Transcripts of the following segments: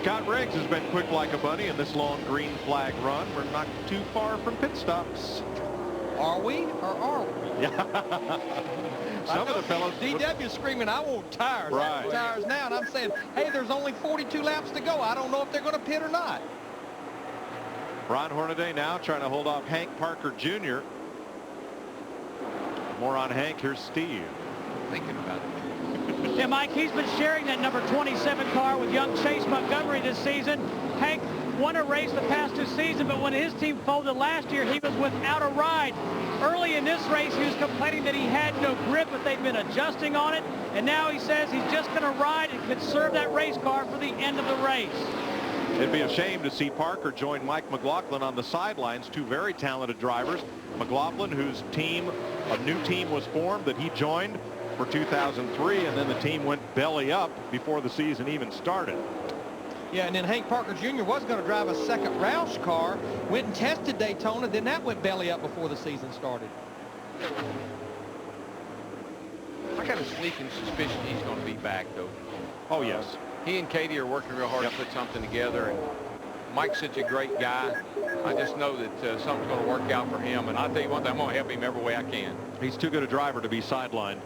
Scott Riggs has been quick like a bunny in this long green flag run. We're not too far from pit stops. Are we or are we? Yeah. Some of the fellows. DW screaming, I want tires. Right. I want tires now. And I'm saying, hey, there's only 42 laps to go. I don't know if they're going to pit or not. Ron Hornaday now trying to hold off Hank Parker Jr. More on Hank. Here's Steve. Thinking about it. Yeah, Mike, he's been sharing that number 27 car with young Chase Montgomery this season. Hank won a race the past 2 seasons, but when his team folded last year, he was without a ride. Early in this race, he was complaining that he had no grip, but they've been adjusting on it. And now he says he's just going to ride and conserve that race car for the end of the race. It'd be a shame to see Parker join Mike McLaughlin on the sidelines, 2 very talented drivers. McLaughlin, whose team, a new team was formed that he joined for 2003, and then the team went belly up before the season even started. Yeah, and then Hank Parker Jr. was going to drive a second Roush car, went and tested Daytona, then that went belly up before the season started. I got a sneaking suspicion he's going to be back, though. Oh, yes. He and Katie are working real hard to put something together, and Mike's such a great guy. I just know that something's going to work out for him, and I'll tell you one thing, I'm going to help him every way I can. He's too good a driver to be sidelined.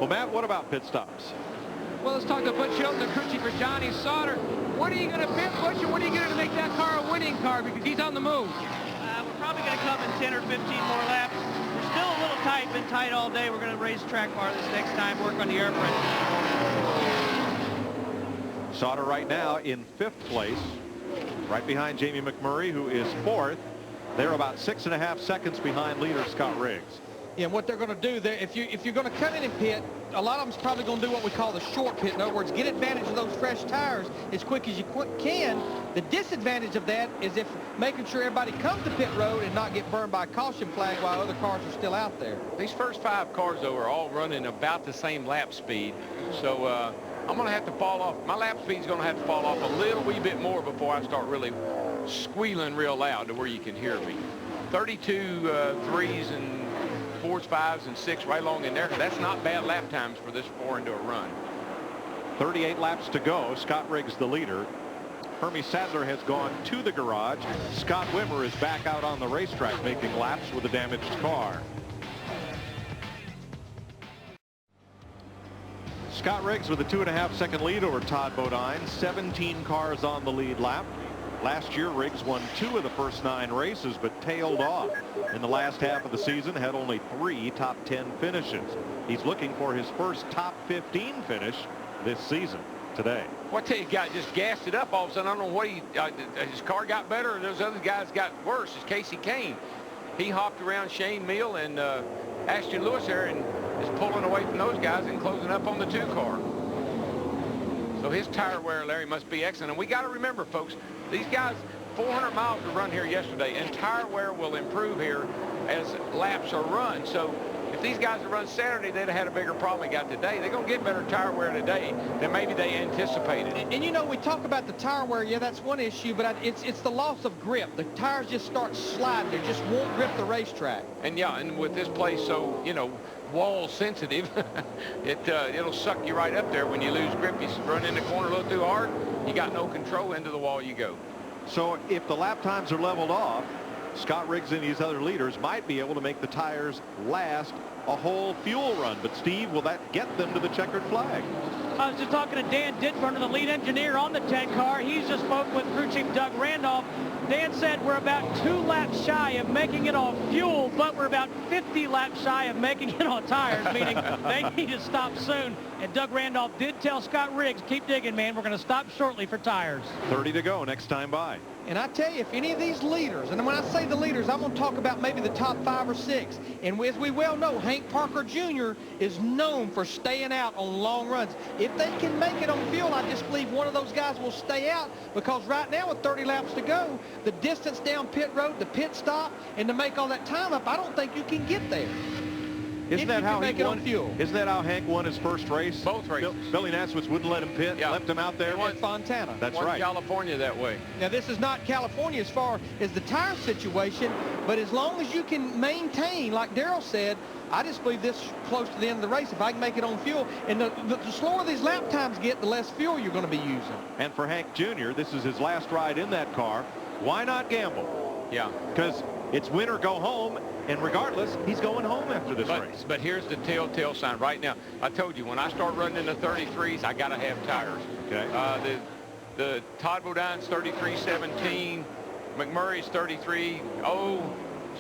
Well, Matt, what about pit stops? Well, let's talk to Butch Hilton, the crew chief for Johnny Sauter. When are you going to pit, Butch, and when are you going to make that car a winning car? Because he's on the move. We're probably going to come in 10 or 15 more laps. We're still a little tight, been tight all day. We're going to raise the track bar this next time, work on the air pressure. Sauter right now in 5th place, right behind Jamie McMurray, who is 4th. They're about 6.5 seconds behind leader Scott Riggs. Yeah, and what they're going to do, if you're going to come in and pit, a lot of them's probably going to do what we call the short pit. In other words, get advantage of those fresh tires as quick as you can. The disadvantage of that is if making sure everybody comes to pit road and not get burned by a caution flag while other cars are still out there. These first 5 cars, though, are all running about the same lap speed. So I'm going to have to fall off. My lap speed's going to have to fall off a little wee bit more before I start really squealing real loud to where you can hear me. 32 3s and 4s, 5s, and 6 right along in there. That's not bad lap times for this far into a run. 38 laps to go. Scott Riggs the leader. Hermie Sadler has gone to the garage. Scott Wimmer is back out on the racetrack making laps with a damaged car. Scott Riggs with a 2.5-second lead over Todd Bodine. 17 cars on the lead lap. Last year, Riggs won 2 of the first 9 races, but tailed off. In the last half of the season, had only 3 top 10 finishes. He's looking for his first top 15 finish this season today. What tell you, guy just gassed it up all of a sudden. I don't know what his car got better or those other guys got worse. It's Casey Kane. He hopped around Shane Meal and Ashton Lewis there and is pulling away from those guys and closing up on the 2 car. So his tire wear, Larry, must be excellent. And we got to remember, folks, these guys, 400 miles to run here yesterday, and tire wear will improve here as laps are run. So if these guys had run Saturday, they'd have had a bigger problem they got today. They're going to get better tire wear today than maybe they anticipated. And you know, we talk about the tire wear. Yeah, that's one issue, but it's the loss of grip. The tires just start sliding. They just won't grip the racetrack. And yeah, and with this place so, you know, wall sensitive, it'll suck you right up there when you lose grip. You run in the corner a little too hard, you got no control, into the wall you go. So if the lap times are leveled off, Scott Riggs and these other leaders might be able to make the tires last a whole fuel run. But Steve, will that get them to the checkered flag? I was just talking to Dan Ditburn, the lead engineer on the 10 car. He's just spoke with crew chief Doug Randolph. Dan said we're about 2 laps shy of making it on fuel, but we're about 50 laps shy of making it on tires, meaning they need to stop soon. And Doug Randolph did tell Scott Riggs, keep digging, man. We're going to stop shortly for tires. 30 to go next time by. And I tell you, if any of these leaders, and when I say the leaders, I'm going to talk about maybe the top 5 or 6. And as we well know, Hank Parker Jr. is known for staying out on long runs. If they can make it on fuel, I just believe one of those guys will stay out, because right now with 30 laps to go, the distance down pit road, the pit stop, and to make all that time up, I don't think you can get there. Isn't that how he won? Fuel. Isn't that how Hank won his first race? Both races. Billy Nasswitz wouldn't let him pit, left him out there. At Fontana. That's Won right. California that way. Now, this is not California as far as the tire situation, but as long as you can maintain, like Darrell said, I just believe this close to the end of the race, if I can make it on fuel, and the slower these lap times get, the less fuel you're going to be using. And for Hank Jr., this is his last ride in that car. Why not gamble? Yeah. Because it's win or go home, and regardless, he's going home after this race. But here's the telltale sign right now. I told you, when I start running in the 33s, I got to have tires. Okay. The Todd Bodine's 33.17, McMurray's 33.0.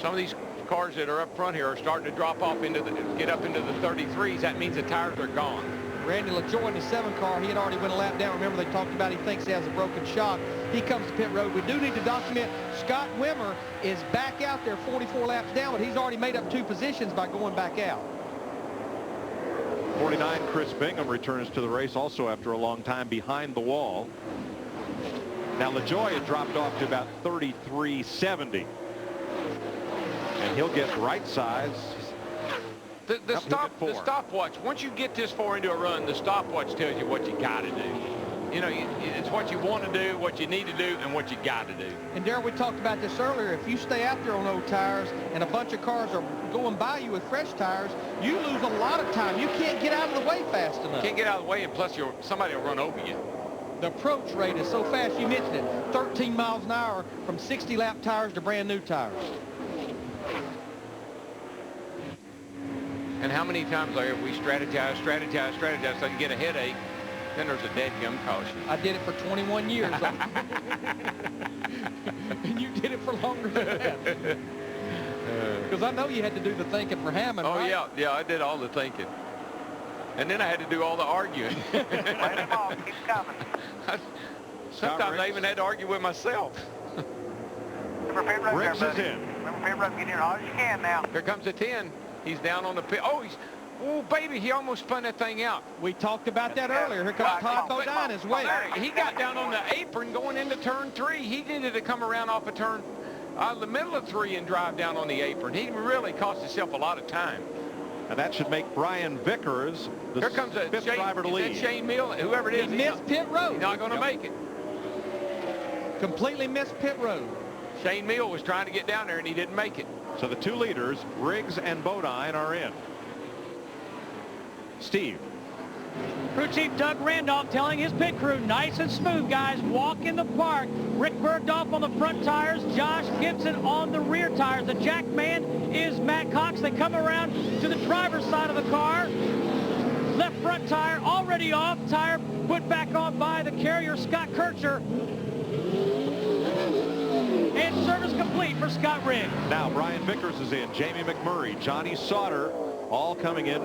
Some of these cars that are up front here are starting to drop off get up into the 33s. That means the tires are gone. Randy LaJoie in the 7 car, he had already went a lap down. Remember, they talked about he thinks he has a broken shock. He comes to pit road. We do need to document Scott Wimmer is back out there 44 laps down, but he's already made up 2 positions by going back out. 49, Chris Bingham returns to the race also after a long time behind the wall. Now LaJoie had dropped off to about 33.70. And he'll get right size. The stopwatch, once you get this far into a run, the stopwatch tells you what you got to do. You know, it's what you want to do, what you need to do, and what you got to do. And Darrell, we talked about this earlier. If you stay out there on old tires and a bunch of cars are going by you with fresh tires, you lose a lot of time. You can't get out of the way fast enough. Can't get out of the way, and plus somebody will run over you. The approach rate is so fast. You mentioned it, 13 miles an hour from 60 lap tires to brand new tires. And how many times have we strategize so you get a headache, then there's a dead-gum caution. I did it for 21 years. And you did it for longer than that. Because I know you had to do the thinking for Hammond, Oh, right? yeah, I did all the thinking. And then I had to do all the arguing. Let him off. Keep coming. Sometimes I even had to argue with myself. Riggs is in. Remember, pit road, get in as hard as you can now. Here comes the 10. He's down on the pit. Oh, baby, he almost spun that thing out. We talked about that earlier. Here comes Todd Bodine as well. He got down on the apron going into turn 3. He needed to come around off of the middle of 3 and drive down on the apron. He really cost himself a lot of time. And that should make Brian Vickers the Here comes a 5th driver to lead. Shane Mill, whoever it is. He missed pit road. He's not going to make it. Completely missed pit road. Shane Mill was trying to get down there, and he didn't make it. So the 2 leaders, Riggs and Bodine, are in. Steve. Crew Chief Doug Randolph telling his pit crew, nice and smooth, guys. Walk in the park. Rick Bergdorf on the front tires. Josh Gibson on the rear tires. The jack man is Matt Cox. They come around to the driver's side of the car. Left front tire already off. Tire put back on by the carrier, Scott Kircher. And service complete for Scott Riggs. Now Brian Vickers is in. Jamie McMurray, Johnny Sauter, all coming in.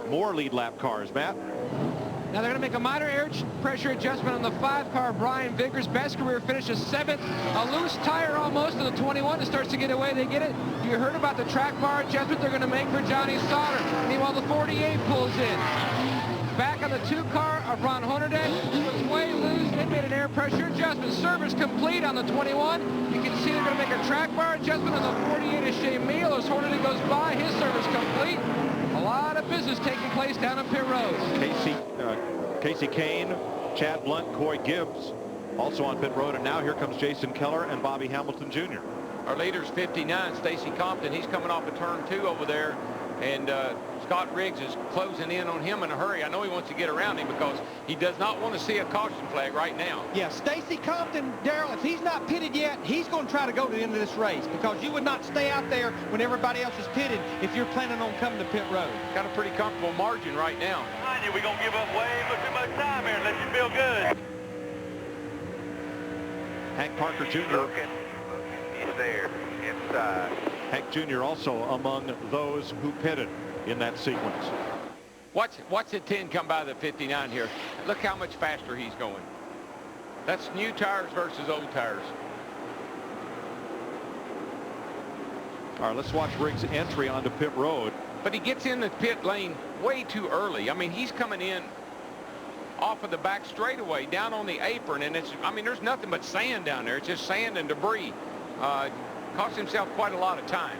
More lead lap cars, Matt. Now they're going to make a minor air pressure adjustment on the 5 car. Brian Vickers, best career finishes 7th. A loose tire almost on the 21. It starts to get away. They get it. You heard about the track bar adjustment they're going to make for Johnny Sauter. Meanwhile, the 48 pulls in. Back on the 2 car of Ron Hornaday. Was way loose. They made an air pressure adjustment. Service complete on the 21. You can see they're going to make a track bar adjustment on the 48 of Shane Meal as Hornaday goes by. His service complete. A lot of business taking place down on pit road. Casey Kane, Chad Blunt, Coy Gibbs also on pit road. And now here comes Jason Keller and Bobby Hamilton Jr. Our leader's 59, Stacy Compton. He's coming off of turn 2 over there. And Scott Riggs is closing in on him in a hurry. I know he wants to get around him because he does not want to see a caution flag right now. Yeah, Stacy Compton, Darrell, if he's not pitted yet, he's going to try to go to the end of this race because you would not stay out there when everybody else is pitted if you're planning on coming to pit road. Got a pretty comfortable margin right now. We're going to give up way too much time here unless you feel good. Hank Parker Jr. Looking. He's there. Inside. Hank Jr. also among those who pitted in that sequence. Watch the 10 come by the 59 here. Look how much faster he's going. That's new tires versus old tires. All right, let's watch Riggs' entry onto pit road. But he gets in the pit lane way too early. I mean, he's coming in off of the back straightaway down on the apron, and there's nothing but sand down there. It's just sand and debris. Cost himself quite a lot of time.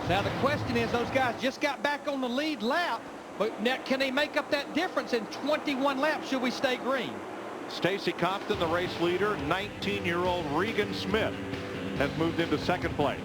Now the question is, those guys just got back on the lead lap, but now can they make up that difference in 21 laps? Should we stay green? Stacy Compton, the race leader. 19-year-old Regan Smith has moved into 2nd place.